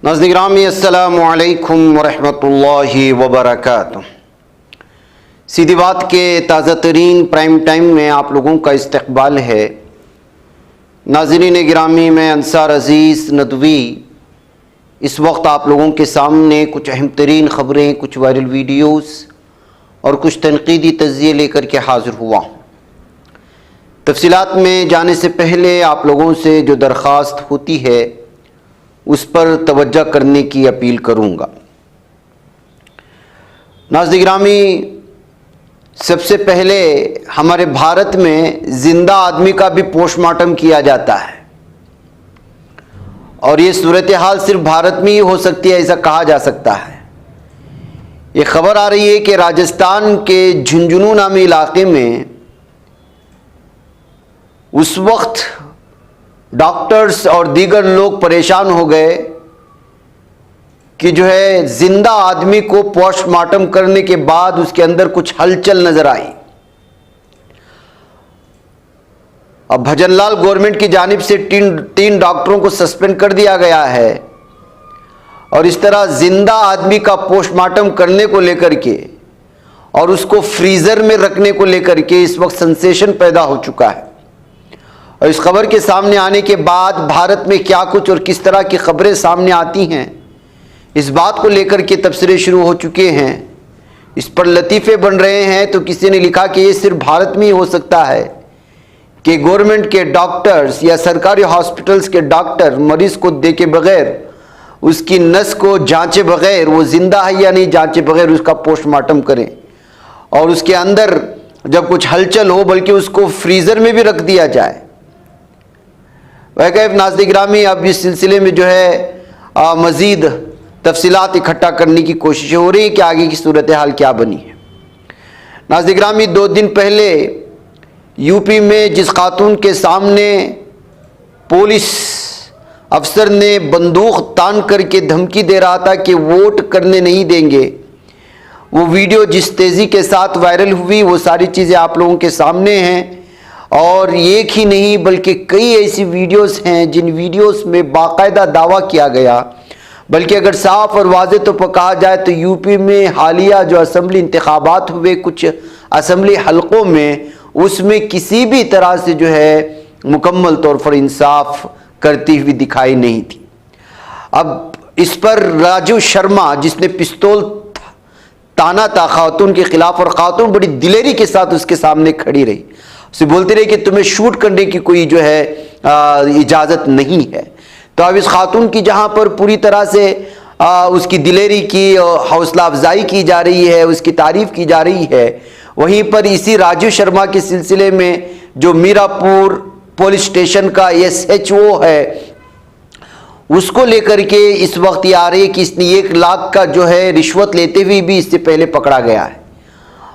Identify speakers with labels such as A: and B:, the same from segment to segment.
A: नाज़रीन गिरामी अस्सलामु अलैकुम वरहमतुल्लाहि वबरकातुह। सीधी बात के ताज़ा तरीन प्राइम टाइम में आप लोगों का इस्तक़बाल है। नाज़रीन गिरामी, मैं अंसार अज़ीज़ नदवी इस वक्त आप लोगों के सामने कुछ अहम तरीन ख़बरें, कुछ वायरल वीडियोज़ और कुछ तनक़ीदी तज़्ज़िये लेकर के हाज़िर हुआ हूँ। तफ़सीलात में जाने से पहले आप लोगों से जो दरख्वास्त होती है उस पर तवज्जो करने की अपील करूँगा। नाज़रीन गिरामी, सबसे पहले हमारे भारत में ज़िंदा आदमी का भी पोस्टमार्टम किया जाता है और ये सूरत हाल सिर्फ भारत में ही हो सकती है, ऐसा कहा जा सकता है। ये खबर आ रही है कि राजस्थान के झुंझुनू नामी इलाके में उस वक्त डॉक्टर्स और दीगर लोग परेशान हो गए कि जो है जिंदा आदमी को पोस्टमार्टम करने के बाद उसके अंदर कुछ हलचल नजर आई। अब भजनलाल गवर्नमेंट की जानिब से तीन डॉक्टरों को सस्पेंड कर दिया गया है और इस तरह जिंदा आदमी का पोस्टमार्टम करने को लेकर के और उसको फ्रीजर में रखने को लेकर के इस वक्त सेंसेशन पैदा हो चुका है। और इस खबर के सामने आने के बाद भारत में क्या कुछ और किस तरह की खबरें सामने आती हैं, इस बात को लेकर के तबसरे शुरू हो चुके हैं, इस पर लतीफ़े बन रहे हैं। तो किसी ने लिखा कि ये सिर्फ भारत में ही हो सकता है कि गवर्नमेंट के डॉक्टर्स या सरकारी हॉस्पिटल्स के डॉक्टर मरीज़ को देखे बगैर, उसकी नस को जांचे बगैर, वो ज़िंदा है या नहीं जांचे बगैर उसका पोस्टमार्टम करें और उसके अंदर जब कुछ हलचल हो बल्कि उसको फ्रीज़र में भी रख दिया जाए। वह नाज़रीन गिरामी, अब इस सिलसिले में जो है मज़ीद तफसीलात इकट्ठा करने की कोशिश हो रही है कि आगे की सूरत हाल क्या बनी है। नाज़रीन गिरामी, 2 दिन पहले यूपी में जिस खातून के सामने पुलिस अफसर ने बंदूक तान करके धमकी दे रहा था कि वोट करने नहीं देंगे, वो वीडियो जिस तेज़ी के साथ वायरल हुई वो सारी चीज़ें आप लोगों के सामने हैं। और एक ही नहीं बल्कि कई ऐसी वीडियोस हैं जिन वीडियोस में बाकायदा दावा किया गया, बल्कि अगर साफ और वाज़े तो कहा जाए तो यूपी में हालिया जो असम्बली इंतखाबात हुए कुछ असम्बली हलकों में, उसमें किसी भी तरह से जो है मुकम्मल तौर पर इंसाफ करती हुई दिखाई नहीं थी। अब इस पर राजू शर्मा, जिसने पिस्तौल ताना था खातून के खिलाफ और खातून बड़ी दिलेरी के साथ उसके सामने खड़ी रही, उसे बोलती रही कि तुम्हें शूट करने की कोई जो है इजाज़त नहीं है। तो अब इस खातून की जहाँ पर पूरी तरह से उसकी दिलेरी की और हौसला अफजाई की जा रही है, उसकी तारीफ़ की जा रही है, वहीं पर इसी राजू शर्मा के सिलसिले में जो मीरापुर पुलिस स्टेशन का SHO है उसको लेकर के इस वक्त ये आ रही है कि इसने 1 लाख का जो है रिश्वत लेते हुए भी इससे पहले पकड़ा गया है।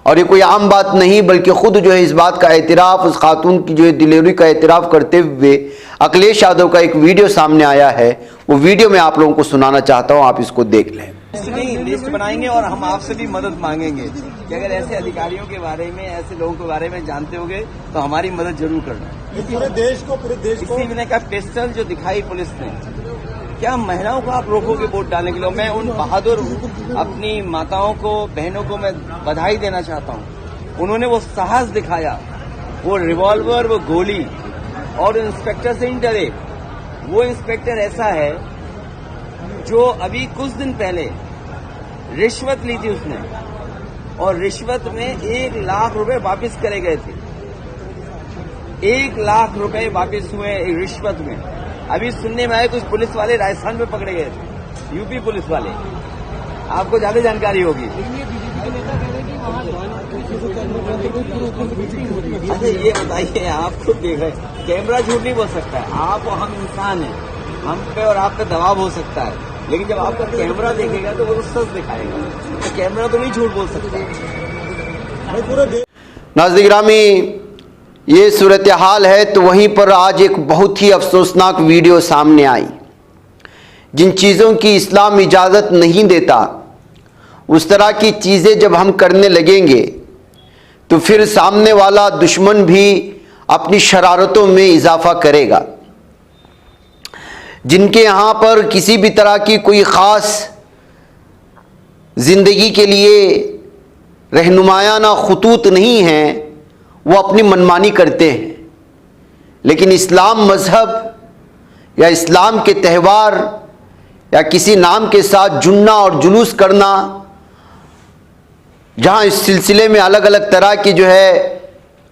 A: और ये कोई आम बात नहीं बल्कि ख़ुद जो है इस बात का एतराफ़, उस खातून की जो है दिलेरी का एतराफ़ करते हुए अखिलेश यादव का एक वीडियो सामने आया है। वो वीडियो मैं आप लोगों को सुनाना चाहता हूँ, आप इसको देख लें।
B: नहीं, लिस्ट बनाएंगे और हम आपसे भी मदद मांगेंगे कि अगर ऐसे अधिकारियों के बारे में, ऐसे लोगों के बारे में जानते होंगे तो हमारी मदद जरूर करना।
C: पूरे देश को
B: इसी मैंने कहा पिस्टल जो दिखाई पुलिस ने, क्या महिलाओं को आप रोकोगे वोट डालने के लिए? मैं उन बहादुर अपनी माताओं को, बहनों को मैं बधाई देना चाहता हूं। उन्होंने वो साहस दिखाया, वो रिवॉल्वर, वो गोली, और इंस्पेक्टर से नहीं डरे। वो इंस्पेक्टर ऐसा है जो अभी कुछ दिन पहले रिश्वत ली थी उसने, और रिश्वत में 1 लाख रुपए वापस करे गए थे। 1 लाख रुपए वापस हुए रिश्वत में। अभी सुनने में आए कुछ पुलिस वाले राजस्थान में पकड़े गए थे, यूपी पुलिस वाले, आपको ज्यादा जानकारी होगी। अच्छा ये बताइए, आप खुद देख रहे, कैमरा झूठ नहीं बोल सकता है। आप और हम इंसान हैं, हम पे और आप पे दबाव हो सकता है, लेकिन जब आपका कैमरा देखेगा तो वो तो सच दिखाएगा। तो कैमरा तो नहीं झूठ बोल सकता।
A: नाज़रीन गिरामी, ये सूरत हाल है। तो वहीं पर आज एक बहुत ही अफसोसनाक वीडियो सामने आई। जिन चीज़ों की इस्लाम इजाज़त नहीं देता, उस तरह की चीज़ें जब हम करने लगेंगे तो फिर सामने वाला दुश्मन भी अपनी शरारतों में इजाफा करेगा। जिनके यहाँ पर किसी भी तरह की कोई ख़ास ज़िंदगी के लिए रहनुमायाना खतूत नहीं हैं, वो अपनी मनमानी करते हैं। लेकिन इस्लाम मज़हब या इस्लाम के त्यौहार या किसी नाम के साथ जुड़ना और जुलूस करना, जहाँ इस सिलसिले में अलग अलग तरह की जो है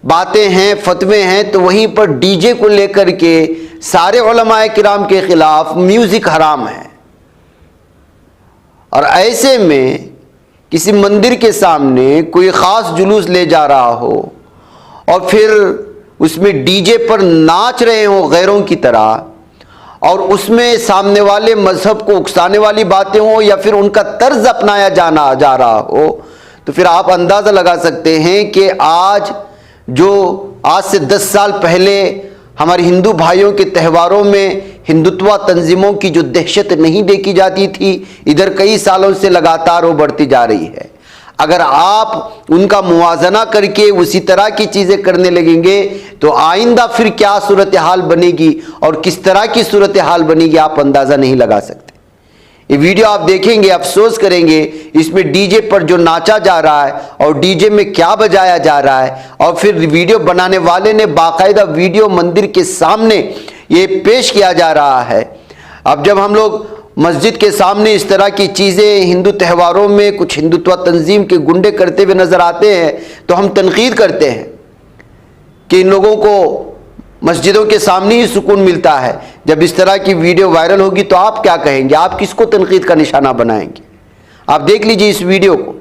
A: बातें हैं, फतवे हैं, तो वहीं पर डीजे को लेकर के सारे उलमाए किराम के ख़िलाफ़ म्यूज़िक हराम है। और ऐसे में किसी मंदिर के सामने कोई ख़ास जुलूस ले जा रहा हो और फिर उसमें डीजे पर नाच रहे हो गैरों की तरह, और उसमें सामने वाले मज़हब को उकसाने वाली बातें हो या फिर उनका तर्ज अपनाया जाना जा रहा हो, तो फिर आप अंदाज़ा लगा सकते हैं कि आज से 10 साल पहले हमारे हिंदू भाइयों के त्योहारों में हिंदुत्व तंजीमों की जो दहशत नहीं देखी जाती थी, इधर कई सालों से लगातार वो बढ़ती जा रही है। अगर आप उनका मुवाजना करके उसी तरह की चीज़ें करने लगेंगे तो आइंदा फिर क्या सूरत हाल बनेगी और किस तरह की सूरत हाल बनेगी, आप अंदाज़ा नहीं लगा सकते। ये वीडियो आप देखेंगे, अफसोस करेंगे, इसमें डीजे पर जो नाचा जा रहा है और डीजे में क्या बजाया जा रहा है, और फिर वीडियो बनाने वाले ने बाकायदा वीडियो मंदिर के सामने ये पेश किया जा रहा है। अब जब हम लोग मस्जिद के सामने इस तरह की चीज़ें हिंदू त्योहारों में कुछ हिंदुत्व तंजीम के गुंडे करते हुए नज़र आते हैं, तो हम तनकीद करते हैं कि इन लोगों को मस्जिदों के सामने ही सुकून मिलता है। जब इस तरह की वीडियो वायरल होगी तो आप क्या कहेंगे, आप किसको तनकीद का निशाना बनाएंगे? आप देख लीजिए इस वीडियो को।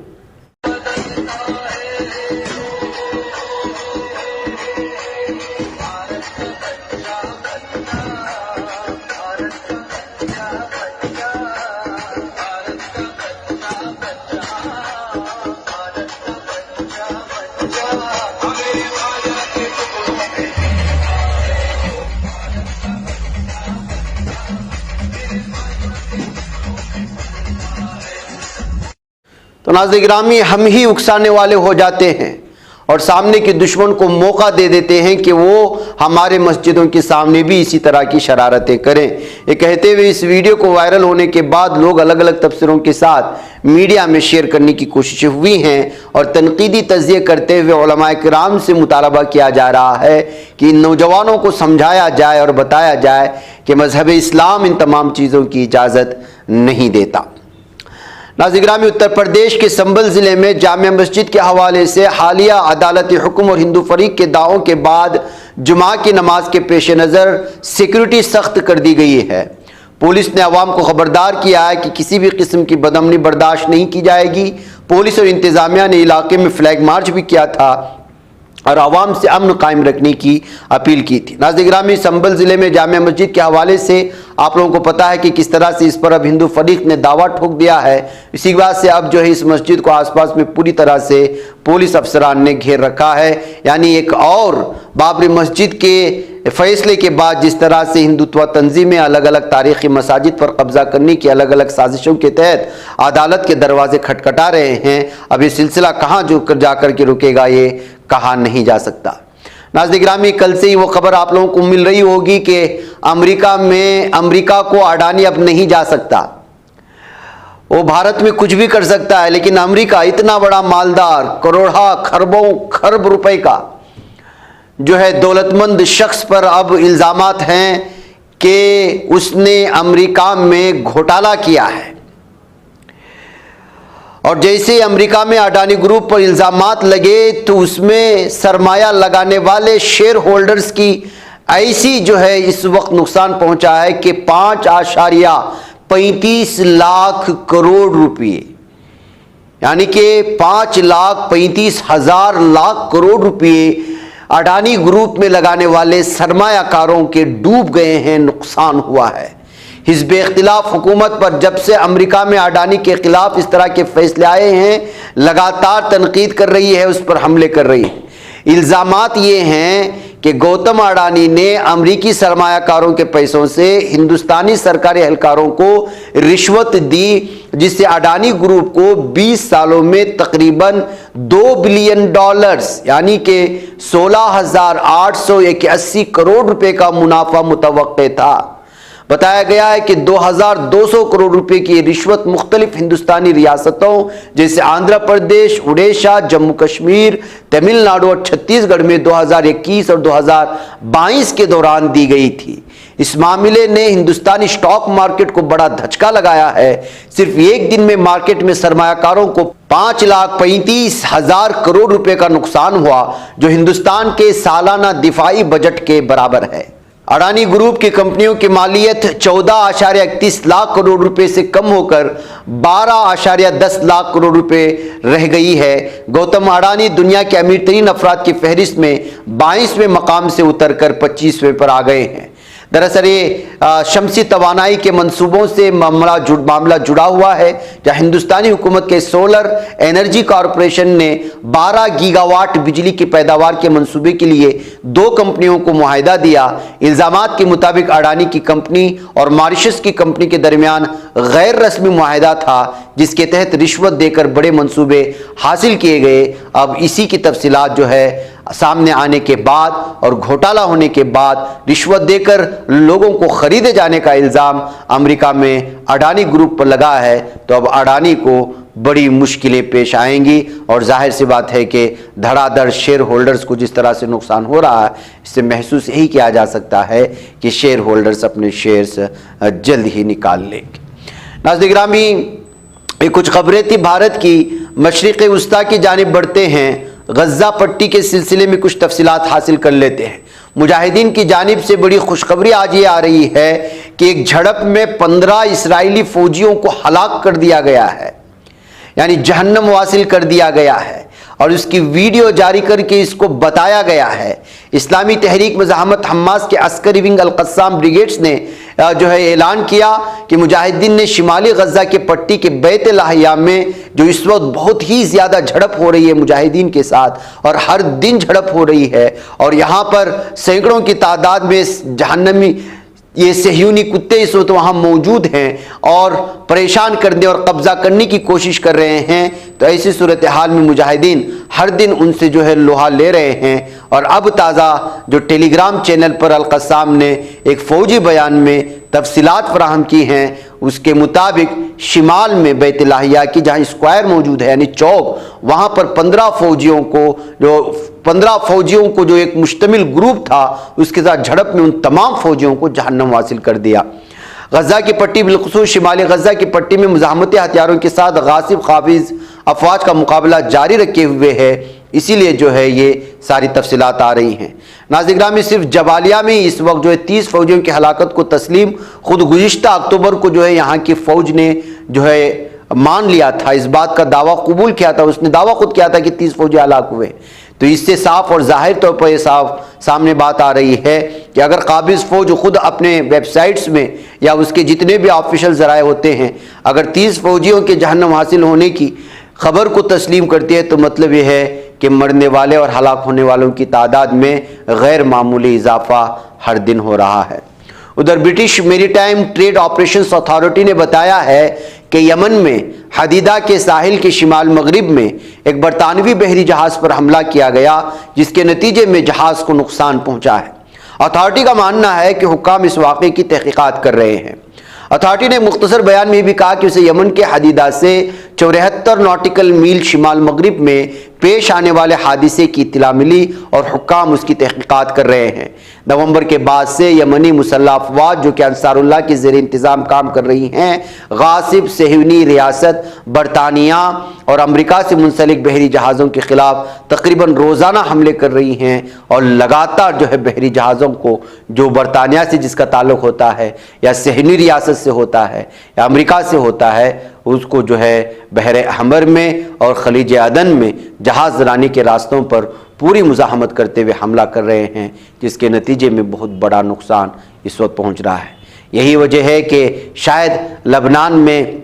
A: तो नाज़रीन गिरामी, हम ही उकसाने वाले हो जाते हैं और सामने के दुश्मन को मौका दे देते हैं कि वो हमारे मस्जिदों के सामने भी इसी तरह की शरारतें करें। ये कहते हुए इस वीडियो को वायरल होने के बाद लोग अलग अलग तफसीरों के साथ मीडिया में शेयर करने की कोशिशें हुई हैं और तनकीदी तज़िये करते हुए उलमाए किराम से मुतालबा किया जा रहा है कि इन नौजवानों को समझाया जाए और बताया जाए कि मज़हब इस्लाम इन तमाम चीज़ों की इजाज़त नहीं देता। नाज़रीन गिरामी, उत्तर प्रदेश के संभल ज़िले में जामिया मस्जिद के हवाले से हालिया अदालती हुक्म और हिंदू फरीक के दावों के बाद जुमा की नमाज के पेश नज़र सिक्योरिटी सख्त कर दी गई है। पुलिस ने अवाम को खबरदार किया है कि किसी भी किस्म की बदअमनी बर्दाश्त नहीं की जाएगी। पुलिस और इंतज़ामिया ने इलाके में फ्लैग मार्च भी किया था और आवाम से अमन कायम रखने की अपील की थी। नाज़रीन गिरामी, संभल ज़िले में जामिया मस्जिद के हवाले से आप लोगों को पता है कि किस तरह से इस पर अब हिंदू फरीक ने दावा ठोक दिया है। इसी बात से अब जो है इस मस्जिद को आसपास में पूरी तरह से पुलिस अफसरान ने घेर रखा है। यानी एक और बाबरी मस्जिद के फैसले के बाद जिस तरह से हिंदुत्व तंजीमें अलग अलग तारीख़ी मसाजिद पर कब्जा करने की अलग अलग साजिशों के तहत अदालत के दरवाजे खटखटा रहे हैं, अब ये सिलसिला कहाँ जो जाकर के रुकेगा ये कहा नहीं जा सकता। नाज़रीन गिरामी, कल से ही वो खबर आप लोगों को मिल रही होगी कि अमेरिका को अडानी अब नहीं जा सकता। वो भारत में कुछ भी कर सकता है, लेकिन अमेरिका इतना बड़ा मालदार, करोड़ों खरबों खरब रुपए का जो है दौलतमंद शख्स पर अब इल्ज़ामात हैं कि उसने अमेरिका में घोटाला किया है। और जैसे अमेरिका में अडानी ग्रुप पर इल्ज़ामात लगे तो उसमें सरमाया लगाने वाले शेयर होल्डर्स की ऐसी जो है इस वक्त नुकसान पहुंचा है कि 5.35 लाख करोड़ रुपए, यानी कि 5,35,000 लाख करोड़ रुपए अडानी ग्रुप में लगाने वाले सरमायाकारों के डूब गए हैं, नुकसान हुआ है। हिज़्ब इख्तिलाफ हुकूमत पर जब से अमेरिका में अडानी के खिलाफ इस तरह के फैसले आए हैं लगातार तनकीद कर रही है, उस पर हमले कर रही है। इल्ज़ामात ये हैं कि गौतम अडानी ने अमरीकी सरमायाकारों के पैसों से हिंदुस्तानी सरकारी एहलकारों को रिश्वत दी, जिससे अडानी ग्रुप को 20 सालों में तकरीबन $2 बिलियन यानी कि 16,881 करोड़ रुपए का मुनाफा मुतवक्के था। बताया गया है कि 2200 करोड़ रुपए की रिश्वत मुख्तलिफ हिंदुस्तानी रियासतों जैसे आंध्र प्रदेश, उड़ीसा, जम्मू कश्मीर, तमिलनाडु और छत्तीसगढ़ में 2021 और 2022 के दौरान दी गई थी। इस मामले ने हिंदुस्तानी स्टॉक मार्केट को बड़ा धचका लगाया है। सिर्फ एक दिन में मार्केट में सरमायाकारों को 5,35,000 करोड़ रुपए का नुकसान हुआ, जो हिंदुस्तान के सालाना दिफाई बजट के बराबर है। अडानी ग्रुप की कंपनियों की मालियत 14.31 लाख करोड़ रुपए से कम होकर 12.10 लाख करोड़ रुपए रह गई है। गौतम अडानी दुनिया के अमीर तरीन अफराद की फहरिस्त में 22वें मकाम से उतरकर 25वें पर आ गए हैं। दरअसल ये शमसी तवानाई के मंसूबों से मामला जुड़ा हुआ है, जहां हिंदुस्तानी हुकूमत के सोलर एनर्जी कॉरपोरेशन ने 12 गीगावाट बिजली की पैदावार के मंसूबे के लिए 2 कंपनियों को मुआहिदा दिया। इल्जामात के मुताबिक अडानी की कंपनी और मॉरिशस की कंपनी के दरमियान गैर रस्मी मुआहिदा था, जिसके तहत रिश्वत देकर बड़े मंसूबे हासिल किए गए। अब इसी की तफसीलात जो है सामने आने के बाद और घोटाला होने के बाद रिश्वत देकर लोगों को खरीदे जाने का इल्ज़ाम अमेरिका में अडानी ग्रुप पर लगा है, तो अब अडानी को बड़ी मुश्किलें पेश आएंगी। और जाहिर सी बात है कि धड़ाधड़ शेयर होल्डर्स को जिस तरह से नुकसान हो रहा है, इससे महसूस यही किया जा सकता है कि शेयर होल्डर्स अपने शेयर्स जल्द ही निकाल लेंगे। नाज़रीन गिरामी, ये कुछ खबरें थी भारत की। मशरिक़ वस्ता की जानिब बढ़ते हैं। गज़ा पट्टी के सिलसिले में कुछ तफसीलात हासिल कर लेते हैं। मुजाहिदीन की जानिब से बड़ी खुशखबरी आज ये आ रही है कि एक झड़प में 15 इस्राएली फौजियों को हलाक कर दिया गया है, यानी जहन्नम वासिल कर दिया गया है, और उसकी वीडियो जारी करके इसको बताया गया है। इस्लामी तहरीक मज़ाहमत हमास के अस्करी विंग अल-क़स्साम ब्रिगेड्स ने जो है ऐलान किया कि मुजाहिदीन ने शिमाली गज़ा के पट्टी के बैत लाहिया में, जो इस वक्त बहुत ही ज़्यादा झड़प हो रही है मुजाहिदीन के साथ और हर दिन झड़प हो रही है, और यहाँ पर सैकड़ों की तादाद में जहन्नमी ये सहयूनी कुत्ते इस वक्त वहाँ मौजूद हैं और परेशान करने और कब्जा करने की कोशिश कर रहे हैं। तो ऐसी सूरत हाल में मुजाहिदीन हर दिन उनसे जो है लोहा ले रहे हैं। और अब ताज़ा जो टेलीग्राम चैनल पर अल-क़स्साम ने एक फ़ौजी बयान में तफसीलात फराहम की हैं, उसके मुताबिक शिमाल में बैत लाहिया की जहाँ स्क्वायर मौजूद है, यानी चौक, वहाँ पर 15 फौजियों को जो एक मुश्तमिल ग्रुप था, उसके साथ झड़प में उन तमाम फौजियों को जहन्नम हासिल कर दिया। गज़ा की पट्टी बिलखुसूस शिमाली गज़ा की पट्टी में मुज़ाहमती हथियारों के साथ गासिब काबिज अफवाज का मुकाबला जारी रखे हुए है, इसीलिए जो है ये सारी तफसीलात आ रही हैं। नाज़रीन गिरामी, सिर्फ जबालिया में इस वक्त जो है 30 फौजियों की हलाकत को तस्लीम खुद गुज़िश्ता अक्टूबर को जो है यहाँ की फ़ौज ने जो है मान लिया था, इस बात का दावा कबूल किया था। उसने दावा खुद किया था कि 30 फौजी हलाक हुए। तो इससे साफ और जाहिर तौर पर साफ सामने बात आ रही है कि अगर काबिज फौज खुद अपने वेबसाइट्स में या उसके जितने भी ऑफिशियल ज़राए होते हैं, अगर 30 फौजियों के जहन्नम हासिल होने की खबर को तस्लीम करती है, तो मतलब यह है कि मरने वाले और हलाक होने वालों की तादाद में गैर मामूली इजाफा हर दिन हो रहा है। उधर British maritime trade operations authority ने बताया है कि यमन में हदीदा के साहिल के शिमाल मगरिब में एक बरतानवी बहरी जहाज पर हमला किया गया, जिसके नतीजे में जहाज को नुकसान पहुंचा है। अथॉरिटी का मानना है कि हुक्काम इस वाक़े की तहकीकात कर रहे हैं। अथॉरिटी ने मुख्तसर बयान में भी कहा कि उसे यमन के हदीदा से 74 नॉटिकल मील शिमाल मगरिब में पेश आने वाले हादिसे की इत्तला मिली और हुक्काम उसकी तहकीकात कर रहे हैं। नवंबर के बाद से यमनी मुसल्लह अफवाज जो कि अंसारुल्लाह के ज़ेर इंतज़ाम काम कर रही हैं, गासिब सहयूनी रियासत बरतानिया और अमेरिका से मुंसलिक बहरी जहाज़ों के ख़िलाफ़ तकरीबन रोज़ाना हमले कर रही हैं, और लगातार जो है बहरी जहाज़ों को जो बरतानिया से जिसका ताल्लुक़ होता है या सहयूनी रियासत से होता है या अमेरिका से होता है, उसको जो है बहरे अहमर में और खलीज अदन में जहाज़ लाने के रास्तों पर पूरी मुज़ाहमत करते हुए हमला कर रहे हैं, जिसके नतीजे में बहुत बड़ा नुकसान इस वक्त पहुंच रहा है। यही वजह है कि शायद लबनान में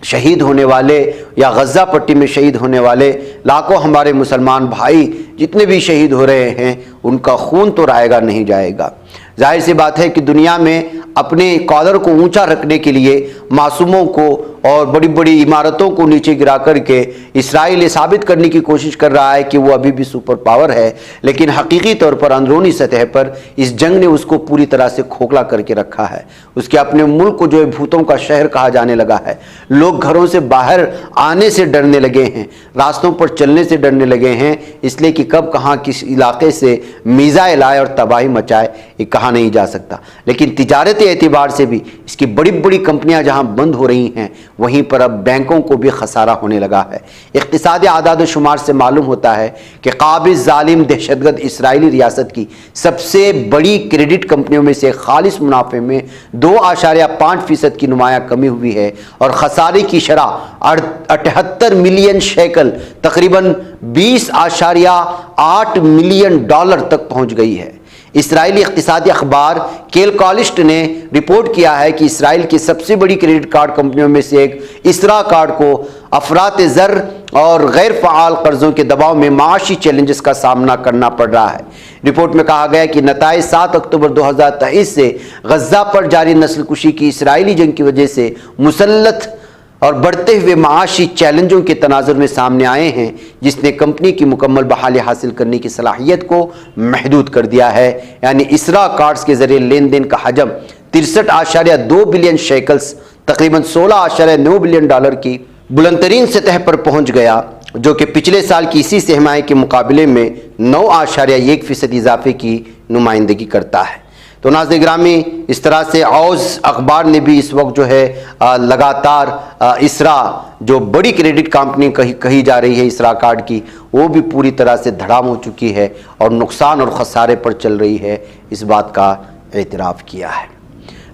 A: शहीद होने वाले या गज़ा पट्टी में शहीद होने वाले लाखों हमारे मुसलमान भाई जितने भी शहीद हो रहे हैं, उनका खून तो रायगा नहीं जाएगा। जाहिर सी बात है कि दुनिया में अपने कॉलर को ऊंचा रखने के लिए मासूमों को और बड़ी बड़ी इमारतों को नीचे गिरा करके इसराइल ये साबित करने की कोशिश कर रहा है कि वो अभी भी सुपर पावर है, लेकिन हकीकी तौर पर अंदरूनी सतह पर इस जंग ने उसको पूरी तरह से खोखला करके रखा है। उसके अपने मुल्क को जो है भूतों का शहर कहा जाने लगा है। लोग घरों से बाहर आने से डरने लगे हैं, रास्तों पर चलने से डरने लगे हैं, इसलिए कि कब कहाँ किस इलाके से मिसाइल आए और तबाही मचाए ये कहा नहीं जा सकता। लेकिन तिजारती एतबार से भी इसकी बड़ी बड़ी कंपनियां जहां बंद हो रही हैं, वहीं पर अब बैंकों को भी खसारा होने लगा है। इक़्तिसादी आदाद व शुमार से मालूम होता है कि काबिज़ ज़ालिम दहशतगर्द इसराइली रियासत की सबसे बड़ी क्रेडिट कंपनियों में से खालिस मुनाफे में 2.5% की नुमाया कमी हुई है और खसारे की शरह 78 मिलियन शेकल तकरीबन 20.8 मिलियन डॉलर तक पहुंच गई है। इसराइली इक़्तिसादी अखबार कैलकालिस्ट ने रिपोर्ट किया है कि इसराइल की सबसे बड़ी क्रेडिट कार्ड कंपनियों में से एक इसरा कार्ड को अफरात ज़र और गैर फ़आल कर्ज़ों के दबाव में माशी चैलेंजेस का सामना करना पड़ रहा है। रिपोर्ट में कहा गया कि नताइज 7 अक्टूबर 2023 से गज़ा पर जारी नस्लकुशी की इसराइली जंग की वजह से मुसल्लत और बढ़ते हुए माशी चैलेंजों के तनाजुर में सामने आए हैं, जिसने कंपनी की मुकम्मल बहाली हासिल करने की सलाहियत को महदूद कर दिया है। यानी इसरा कार्ड्स के जरिए लेन देन का हजम 63.2 बिलियन शेकल्स तकरीबन 16.9 बिलियन डॉलर की बुलंदतरीन सतह पर पहुंच गया, जो कि पिछले साल की इसी सहमाई के मुकाबले में 9.1% इजाफे की नुमाइंदगी करता है। तो नाज़रीन गिरामी, इस तरह से औज़ अखबार ने भी इस वक्त जो है लगातार इसरा जो बड़ी क्रेडिट कंपनी कही जा रही है इसरा कार्ड की, वो भी पूरी तरह से धड़ाम हो चुकी है और नुकसान और खसारे पर चल रही है, इस बात का एतराफ़ किया है।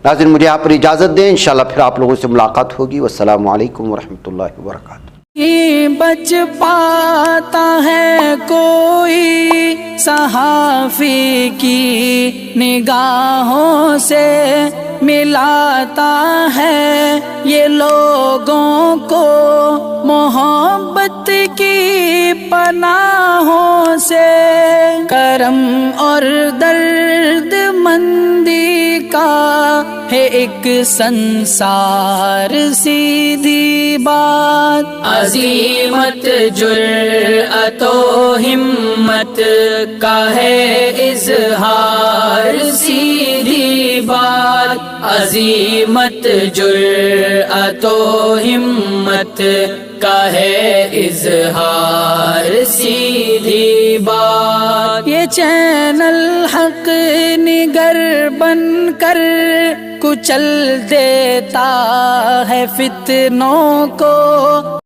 A: नाज़रीन मुझे यहाँ पर इजाज़त दें, इंशाअल्लाह फिर आप लोगों से मुलाकात होगी। वस्सलामु अलैकुम वरहमतुल्लाहि वबरकातुहू।
C: बच पाता है कोई सहाफ़ी की निगाहों से, मिलाता है ये लोगों को मोहब्बत की पनाहों से। करम और दर्द मंदी का है एक संसार सीधी बात, अज़ीमत जुर्अतो हिम्मत का है इज़हार सीधी बात, अज़ीमत जुर्अतो हिम्मत का है इज़हार सीधी बात। ये चैनल हक निगर बन कर कुचल देता है फितनों को,